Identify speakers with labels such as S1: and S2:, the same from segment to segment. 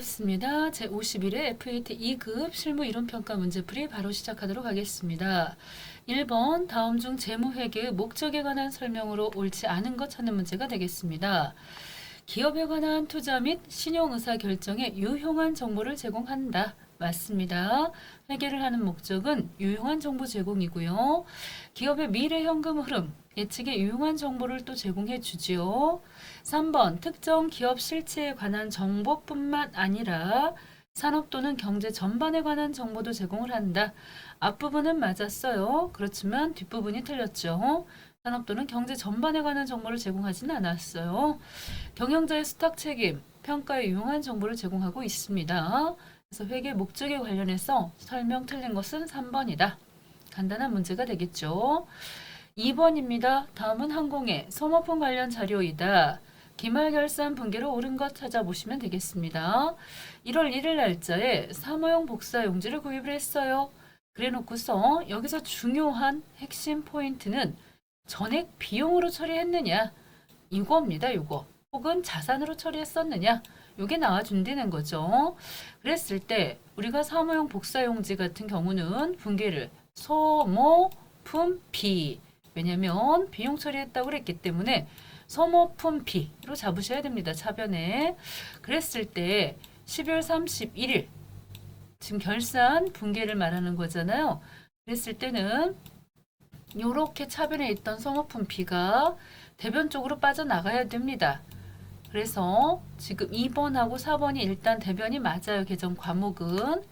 S1: 반갑습니다. 제51회 FAT 2급 실무 이론평가 문제풀이 바로 시작하도록 하겠습니다. 1번 다음 중 재무회계의 목적에 관한 설명으로 옳지 않은 것 찾는 문제가 되겠습니다. 기업에 관한 투자 및 신용의사결정에 유용한 정보를 제공한다. 맞습니다. 회계를 하는 목적은 유용한 정보 제공이고요. 기업의 미래 현금 흐름, 예측에 유용한 정보를 또 제공해 주지요. 3번 특정 기업 실체에 관한 정보뿐만 아니라 산업 또는 경제 전반에 관한 정보도 제공을 한다. 앞부분은 맞았어요. 그렇지만 뒷부분이 틀렸죠. 산업 또는 경제 전반에 관한 정보를 제공하지는 않았어요. 경영자의 수탁 책임, 평가에 유용한 정보를 제공하고 있습니다. 그래서 회계 목적에 관련해서 설명 틀린 것은 3번이다. 간단한 문제가 되겠죠. 2번입니다. 다음은 항공의 소모품 관련 자료이다. 기말결산 분기로 옳은 것 찾아보시면 되겠습니다. 1월 1일 날짜에 사무용 복사용지를 구입을 했어요. 그래 놓고서 여기서 중요한 핵심 포인트는 전액 비용으로 처리했느냐 이거입니다. 이거 혹은 자산으로 처리했었느냐 이게 나와준다는 거죠. 그랬을 때 우리가 사무용 복사용지 같은 경우는 분기를 소모품 비 왜냐면 비용 처리했다고 그랬기 때문에 소모품 비로 잡으셔야 됩니다. 차변에. 그랬을 때 12월 31일 지금 결산 분기를 말하는 거잖아요. 그랬을 때는 이렇게 차변에 있던 소모품 비가 대변 쪽으로 빠져나가야 됩니다. 그래서 지금 2번하고 4번이 일단 대변이 맞아요. 계정 과목은.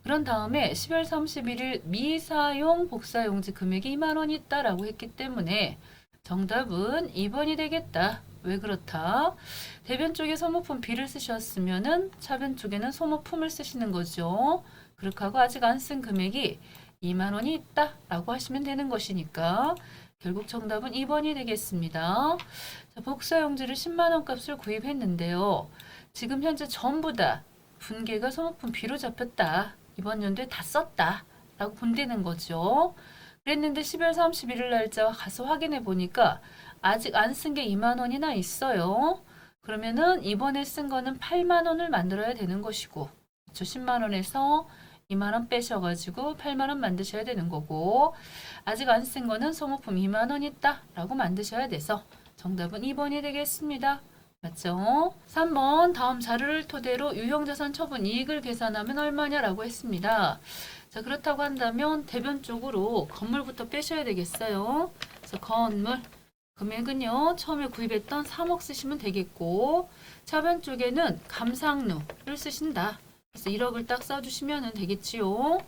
S1: 그런 다음에 10월 31일 미사용 복사용지 금액이 2만 원이 있다라고 했기 때문에 정답은 2번이 되겠다. 왜 그렇다? 대변 쪽에 소모품 B를 쓰셨으면은 차변 쪽에는 소모품을 쓰시는 거죠. 그렇게 하고 아직 안 쓴 금액이 2만 원이 있다라고 하시면 되는 것이니까 결국 정답은 2번이 되겠습니다. 자, 복사용지를 10만 원 값을 구입했는데요. 지금 현재 전부 다 분계가 소모품 B로 잡혔다. 이번 연도에 다 썼다. 라고 본다는 거죠. 그랬는데 12월 31일 날짜 가서 확인해 보니까 아직 안 쓴 게 2만 원이나 있어요. 그러면은 이번에 쓴 거는 8만 원을 만들어야 되는 것이고, 그렇죠? 10만 원에서 2만 원 빼셔가지고 8만 원 만드셔야 되는 거고, 아직 안 쓴 거는 소모품 2만 원 있다라고 만드셔야 돼서 정답은 2번이 되겠습니다. 맞죠? 3번 다음 자료를 토대로 유형자산 처분 이익을 계산하면 얼마냐라고 했습니다. 자, 그렇다고 한다면 대변 쪽으로 건물부터 빼셔야 되겠어요. 그래서 건물 금액은요. 처음에 구입했던 3억 쓰시면 되겠고 차변 쪽에는 감상루를 쓰신다. 그래서 1억을 딱 써주시면 되겠지요.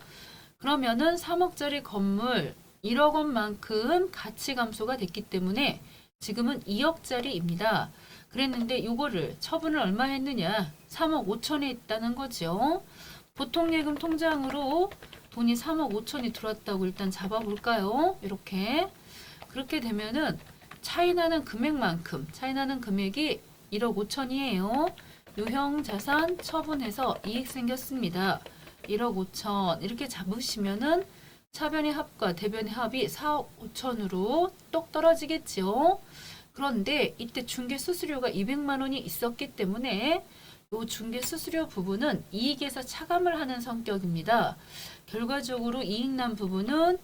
S1: 그러면은 3억짜리 건물 1억 원만큼 가치 감소가 됐기 때문에 지금은 2억짜리입니다. 그랬는데 이거를 처분을 얼마 했느냐? 3억 5천에 있다는 거죠. 보통예금 통장으로 돈이 3억 5천이 들어왔다고 일단 잡아볼까요? 이렇게. 그렇게 되면은 차이나는 금액만큼, 차이나는 금액이 1억 5천이에요. 유형자산 처분해서 이익 생겼습니다. 1억 5천 이렇게 잡으시면은 차변의 합과 대변의 합이 4억 5천으로 똑 떨어지겠죠. 그런데 이때 중개 수수료가 200만 원이 있었기 때문에 이 중개 수수료 부분은 이익에서 차감을 하는 성격입니다. 결과적으로 이익난 부분은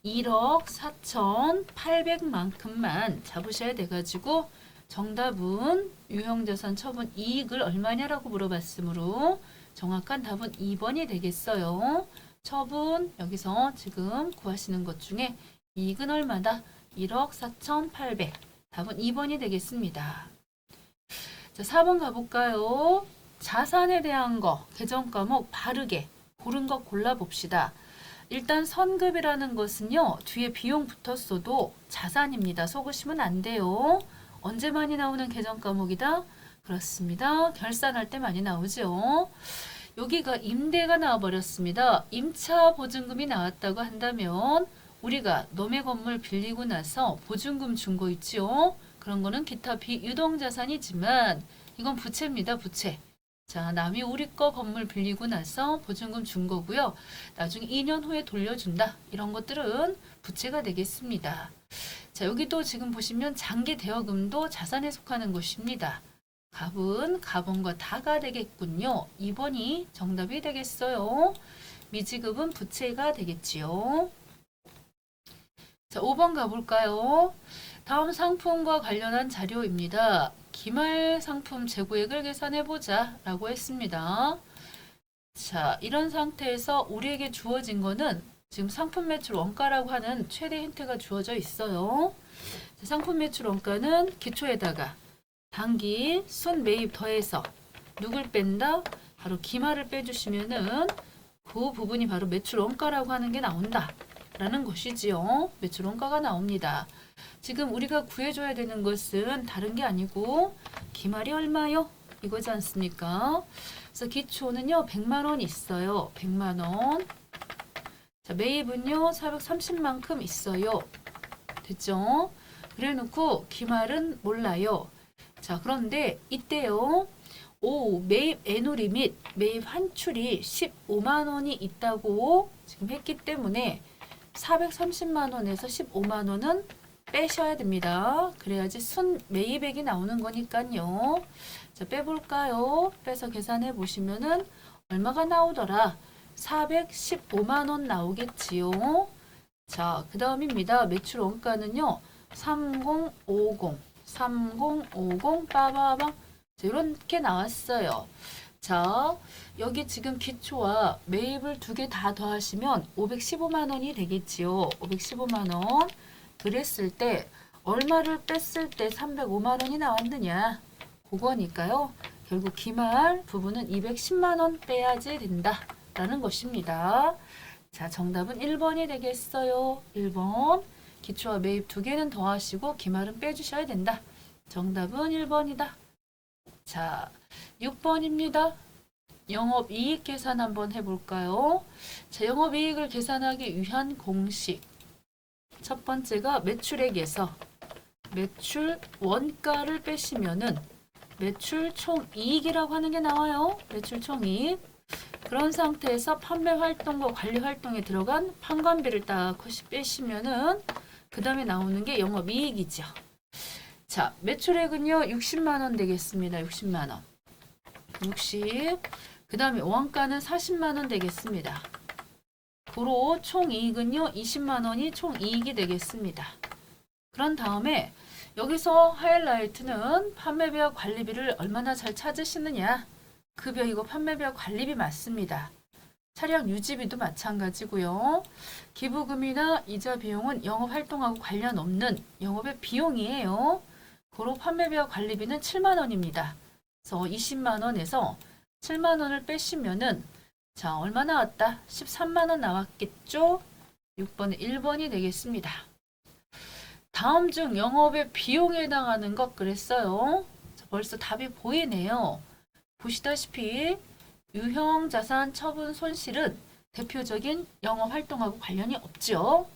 S1: 1억 4,800만큼만 잡으셔야 돼가지고 정답은 유형자산 처분 이익을 얼마냐라고 물어봤으므로 정확한 답은 2번이 되겠어요. 처분 여기서 지금 구하시는 것 중에 이익은 얼마다? 1억 4,800. 답은 2번이 되겠습니다. 자, 4번 가볼까요? 자산에 대한 거, 계정 과목 바르게 고른 거 골라봅시다. 일단 선급이라는 것은요. 뒤에 비용 붙었어도 자산입니다. 속으시면 안 돼요. 언제 많이 나오는 계정 과목이다? 그렇습니다. 결산할 때 많이 나오죠. 여기가 임대가 나와버렸습니다. 임차 보증금이 나왔다고 한다면 우리가 너의 건물 빌리고 나서 보증금 준 거 있죠? 그런 거는 기타 비유동자산이지만 이건 부채입니다. 부채. 자, 남이 우리 거 건물 빌리고 나서 보증금 준 거고요. 나중에 2년 후에 돌려준다. 이런 것들은 부채가 되겠습니다. 자, 여기도 지금 보시면 장기 대여금도 자산에 속하는 것입니다. 갑은 가본과 다가 되겠군요. 2번이 정답이 되겠어요. 미지급은 부채가 되겠지요. 자, 5번 가볼까요? 다음 상품과 관련한 자료입니다. 기말 상품 재고액을 계산해보자 라고 했습니다. 자, 이런 상태에서 우리에게 주어진 거는 지금 상품 매출 원가라고 하는 최대 힌트가 주어져 있어요. 자, 상품 매출 원가는 기초에다가 단기 순 매입 더해서 누굴 뺀다? 바로 기말을 빼주시면은 그 부분이 바로 매출 원가라고 하는 게 나온다 라는 것이지요. 매출 원가가 나옵니다. 지금 우리가 구해줘야 되는 것은 다른 게 아니고 기말이 얼마요? 이거지 않습니까? 그래서 기초는요 100만원 있어요. 100만원. 자, 매입은요 430만큼 있어요. 됐죠? 그래 놓고 기말은 몰라요. 자, 그런데 이때요. 매입 애누리 및 매입 환출이 15만원이 있다고 지금 했기 때문에 430만원에서 15만원은 빼셔야 됩니다. 그래야지 순 매입액이 나오는 거니까요. 자, 빼볼까요? 빼서 계산해 보시면은 얼마가 나오더라? 415만원 나오겠지요. 자, 그 다음입니다. 매출 원가는요. 3050 빠바방 이렇게 나왔어요. 자, 여기 지금 기초와 매입을 두 개 다 더하시면 515만원이 되겠지요. 515만원. 그랬을 때 얼마를 뺐을 때 305만원이 나왔느냐? 그거니까요. 결국 기말 부분은 210만원 빼야지 된다 라는 것입니다. 자, 정답은 1번이 되겠어요. 1번. 기초와 매입 두 개는 더하시고 기말은 빼주셔야 된다. 정답은 1번이다. 자, 6번입니다. 영업이익 계산 한번 해볼까요? 자, 영업이익을 계산하기 위한 공식. 첫 번째가 매출액에서 매출 원가를 빼시면은 매출 총이익이라고 하는 게 나와요. 매출 총이익. 그런 상태에서 판매 활동과 관리 활동에 들어간 판관비를 딱 빼시면은 그 다음에 나오는 게 영업이익이죠. 자, 매출액은요 60만원 되겠습니다. 60만원. 60. 그 다음에 원가는 40만원 되겠습니다. 고로 총이익은요 20만원이 총이익이 되겠습니다. 그런 다음에 여기서 하이라이트는 판매비와 관리비를 얼마나 잘 찾으시느냐. 급여이고 판매비와 관리비 맞습니다. 차량 유지비도 마찬가지고요. 기부금이나 이자 비용은 영업활동하고 관련 없는 영업의 비용이에요. 고로 판매비와 관리비는 7만원입니다. 그래서 20만원에서 7만원을 빼시면은 자, 얼마 나왔다? 13만원 나왔겠죠? 6번에 1번이 되겠습니다. 다음 중 영업의 비용에 해당하는 것 그랬어요. 자, 벌써 답이 보이네요. 보시다시피 유형 자산 처분 손실은 대표적인 영업 활동하고 관련이 없죠.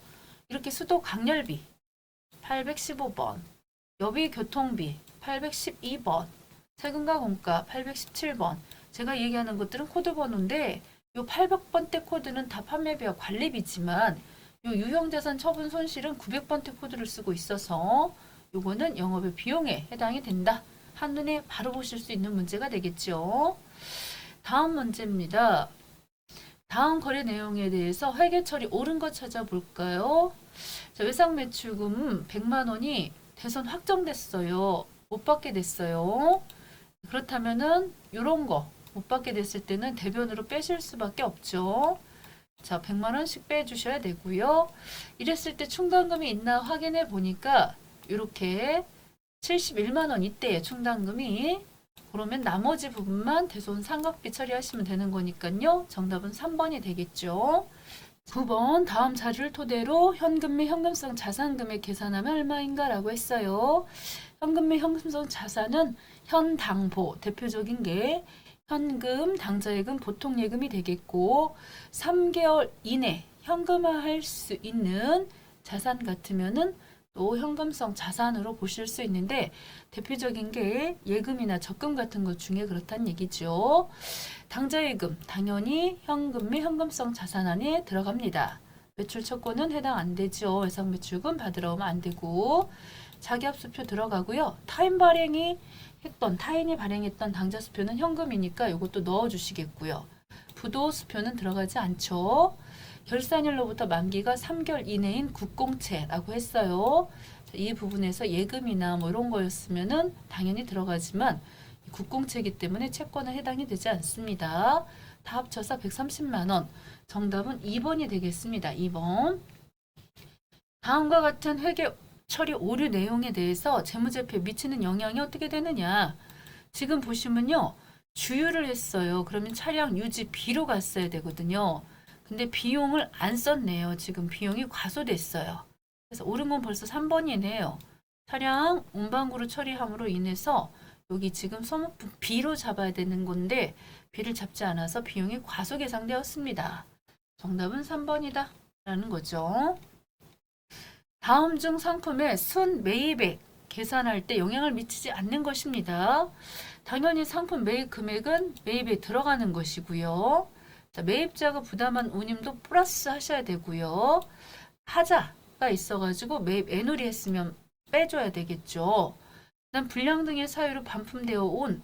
S1: 이렇게 수도 강렬비 815번, 여비 교통비 812번, 세금과 공가 817번. 제가 얘기하는 것들은 코드 번호인데 요 800번대 코드는 다 판매비와 관리비지만 요 유형자산 처분 손실은 900번대 코드를 쓰고 있어서 요거는 영업의 비용에 해당이 된다. 한눈에 바로 보실 수 있는 문제가 되겠죠. 다음 문제입니다. 다음 거래 내용에 대해서 회계 처리 옳은 거 찾아볼까요? 자, 외상 매출금 100만원이 대선 확정됐어요. 못 받게 됐어요. 그렇다면은 요런 거 못 받게 됐을 때는 대변으로 빼실 수밖에 없죠. 자, 100만원씩 빼주셔야 되고요. 이랬을 때 충당금이 있나 확인해 보니까 이렇게 71만원 이때에 충당금이. 그러면 나머지 부분만 대손 상각비 처리하시면 되는 거니까요. 정답은 3번이 되겠죠. 9번 다음 자료를 토대로 현금 및 현금성 자산금액 계산하면 얼마인가 라고 했어요. 현금 및 현금성 자산은 현당보 대표적인 게 현금, 당좌예금, 보통예금이 되겠고 3개월 이내 현금화할 수 있는 자산 같으면은 또 현금성 자산으로 보실 수 있는데 대표적인 게 예금이나 적금 같은 것 중에 그렇다는 얘기죠. 당좌예금 당연히 현금 및 현금성 자산 안에 들어갑니다. 매출 채권은 해당 안 되죠. 외상 매출금 받으러 오면 안 되고 자기합수표 들어가고요. 타인이 발행했던 당좌 수표는 현금이니까 이것도 넣어 주시겠고요. 부도 수표는 들어가지 않죠. 결산일로부터 만기가 3개월 이내인 국공채라고 했어요. 이 부분에서 예금이나 뭐 이런 거였으면은 당연히 들어가지만 국공채이기 때문에 채권은 해당이 되지 않습니다. 다 합쳐서 130만 원. 정답은 2번이 되겠습니다. 2번. 다음과 같은 회계 처리 오류 내용에 대해서 재무제표에 미치는 영향이 어떻게 되느냐. 지금 보시면요. 주유를 했어요. 그러면 차량 유지비로 갔어야 되거든요. 근데 비용을 안 썼네요. 지금 비용이 과소됐어요. 그래서 옳은 건 벌써 3번이네요. 차량 운반구로 처리함으로 인해서 여기 지금 소모품 B로 잡아야 되는 건데 B를 잡지 않아서 비용이 과소 계상되었습니다. 정답은 3번이다 라는 거죠. 다음 중 상품의 순 매입액 계산할 때 영향을 미치지 않는 것입니다. 당연히 상품 매입 금액은 매입에 들어가는 것이고요. 자, 매입자가 부담한 운임도 플러스 하셔야 되고요. 하자가 있어가지고 매입 애놀이 했으면 빼줘야 되겠죠. 그다음 불량 등의 사유로 반품되어 온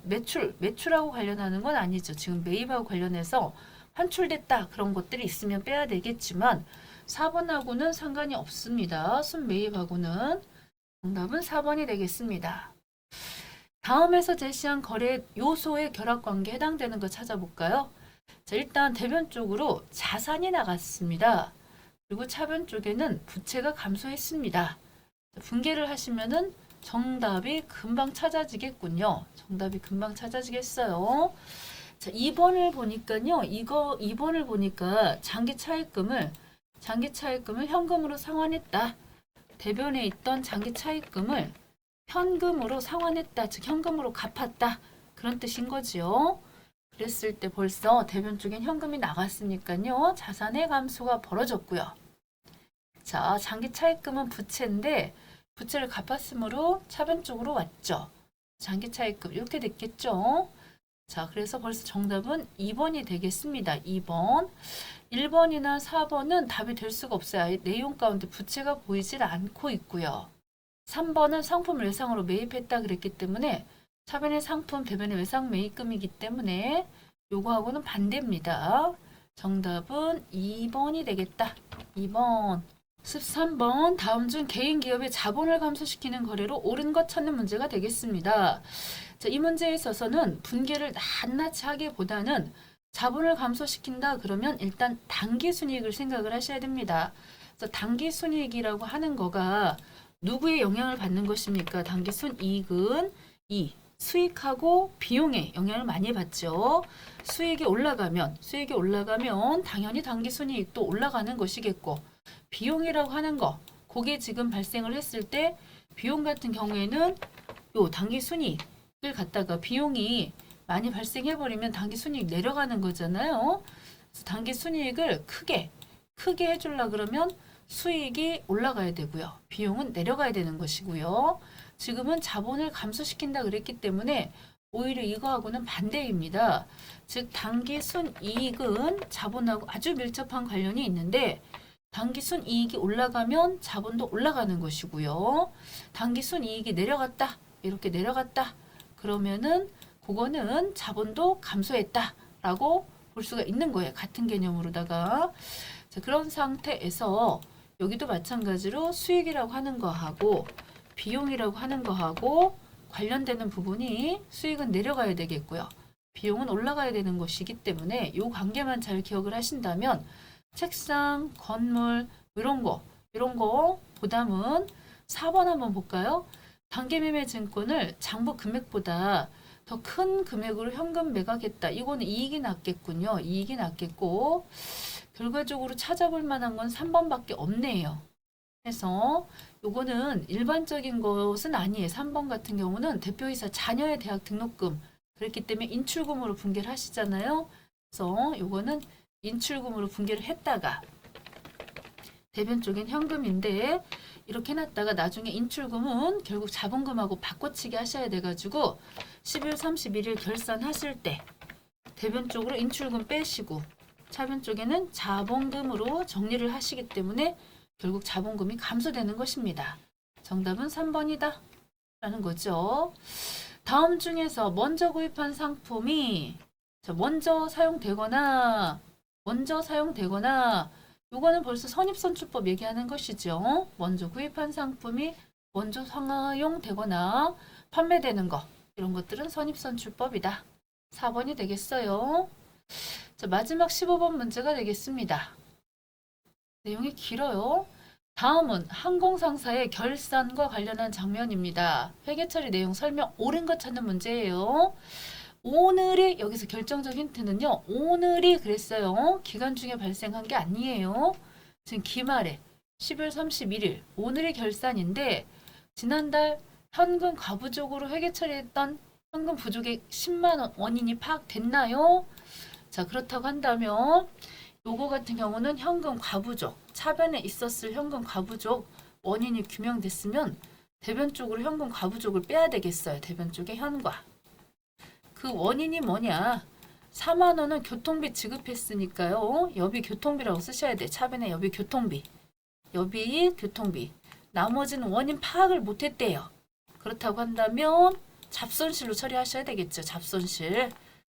S1: 매출하고 관련하는 건 아니죠. 지금 매입하고 관련해서 환출됐다 그런 것들이 있으면 빼야 되겠지만 4번하고는 상관이 없습니다. 순매입하고는. 정답은 4번이 되겠습니다. 다음에서 제시한 거래 요소의 결합관계에 해당되는 거 찾아볼까요? 자, 일단 대변 쪽으로 자산이 나갔습니다. 그리고 차변 쪽에는 부채가 감소했습니다. 분개를 하시면은 정답이 금방 찾아지겠군요. 정답이 금방 찾아지겠어요. 자, 2번을 보니까요. 2번을 보니까 장기 차입금을 현금으로 상환했다. 대변에 있던 장기 차입금을 현금으로 상환했다. 즉 현금으로 갚았다. 그런 뜻인 거지요. 그랬을 때 벌써 대변 쪽엔 현금이 나갔으니까요. 자산의 감소가 벌어졌고요. 자, 장기 차입금은 부채인데 부채를 갚았으므로 차변 쪽으로 왔죠. 장기 차입금 이렇게 됐겠죠. 자, 그래서 벌써 정답은 2번이 되겠습니다. 2번. 1번이나 4번은 답이 될 수가 없어요. 내용 가운데 부채가 보이질 않고 있고요. 3번은 상품 외상으로 매입했다 그랬기 때문에 차변의 상품, 대변의 외상 매입금이기 때문에 요거하고는 반대입니다. 정답은 2번이 되겠다. 2번. 13번. 다음 중 개인 기업의 자본을 감소시키는 거래로 옳은 것 찾는 문제가 되겠습니다. 자, 이 문제에 있어서는 분개를 낱낱이 하기보다는 자본을 감소시킨다 그러면 일단 당기순이익을 생각을 하셔야 됩니다. 그래서 당기순이익이라고 하는 거가 누구의 영향을 받는 것입니까? 당기순이익은 이 수익하고 비용에 영향을 많이 받죠. 수익이 올라가면 당연히 당기순이익도 올라가는 것이겠고 비용이라고 하는 거 그게 지금 발생을 했을 때 비용 같은 경우에는 요 당기순이익을 갖다가 비용이 많이 발생해버리면 당기순이익 내려가는 거잖아요. 그래서 당기순이익을 크게 해주려 그러면 수익이 올라가야 되고요. 비용은 내려가야 되는 것이고요. 지금은 자본을 감소시킨다 그랬기 때문에 오히려 이거하고는 반대입니다. 즉 당기순이익은 자본하고 아주 밀접한 관련이 있는데 당기순이익이 올라가면 자본도 올라가는 것이고요. 당기순이익이 내려갔다. 이렇게 내려갔다. 그러면은 그거는 자본도 감소했다라고 볼 수가 있는 거예요. 같은 개념으로다가. 자, 그런 상태에서 여기도 마찬가지로 수익이라고 하는 거하고 비용이라고 하는 거하고 관련되는 부분이 수익은 내려가야 되겠고요. 비용은 올라가야 되는 것이기 때문에 이 관계만 잘 기억을 하신다면 책상, 건물 이런 거 보담은 4번 한번 볼까요? 단기매매 증권을 장부 금액보다 더 큰 금액으로 현금 매각했다. 이거는 이익이 났겠군요. 이익이 났겠고 결과적으로 찾아볼 만한 건 3번밖에 없네요. 그래서 요거는 일반적인 것은 아니에요. 3번 같은 경우는 대표이사 자녀의 대학 등록금 그랬기 때문에 인출금으로 분개를 하시잖아요. 그래서 요거는 인출금으로 분개를 했다가 대변 쪽엔 현금인데 이렇게 해놨다가 나중에 인출금은 결국 자본금하고 바꿔치기 하셔야 돼가지고 12월 31일 결산하실 때 대변 쪽으로 인출금 빼시고 차변 쪽에는 자본금으로 정리를 하시기 때문에 결국 자본금이 감소되는 것입니다. 정답은 3번이다 라는 거죠. 다음 중에서 먼저 구입한 상품이 먼저 사용되거나 요거는 벌써 선입선출법 얘기하는 것이죠. 먼저 구입한 상품이 먼저 사용되거나 판매되는 거, 이런 것들은 선입선출법이다. 4번이 되겠어요. 자, 마지막 15번 문제가 되겠습니다. 내용이 길어요. 다음은 항공상사의 결산과 관련한 장면입니다. 회계처리 내용 설명 옳은 것 찾는 문제예요. 오늘이 여기서 결정적 힌트는요. 오늘이 그랬어요. 기간 중에 발생한 게 아니에요. 지금 기말에 10월 31일 오늘의 결산인데 지난달 현금 과부족으로 회계 처리했던 현금 부족의 10만 원 원인이 파악됐나요? 자, 그렇다고 한다면 요거 같은 경우는 현금 과부족, 차변에 있었을 현금 과부족 원인이 규명됐으면 대변 쪽으로 현금 과부족을 빼야 되겠어요. 대변 쪽의 현과. 그 원인이 뭐냐? 4만 원은 교통비 지급했으니까요. 여비 교통비라고 쓰셔야 돼. 차변에 여비 교통비. 여비 교통비. 나머지는 원인 파악을 못했대요. 그렇다고 한다면 잡손실로 처리하셔야 되겠죠. 잡손실.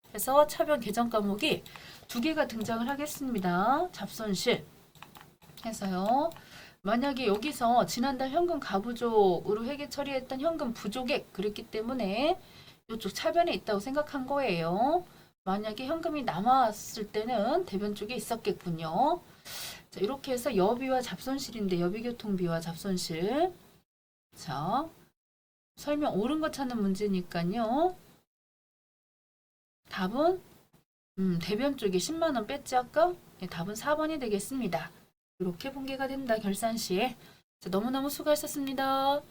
S1: 그래서 차변 개정 과목이 2개가 등장을 하겠습니다. 잡손실 해서요. 만약에 여기서 지난달 현금 가부족으로 회계 처리했던 현금 부족액 그랬기 때문에 이쪽 차변에 있다고 생각한 거예요. 만약에 현금이 남았을 때는 대변 쪽에 있었겠군요. 자, 이렇게 해서 여비와 잡손실인데 여비교통비와 잡손실. 자, 설명 옳은 거 찾는 문제니까요. 답은 대변 쪽에 10만 원 뺐지 아까? 네, 답은 4번이 되겠습니다. 이렇게 분개가 된다 결산 시에. 자, 너무너무 수고하셨습니다.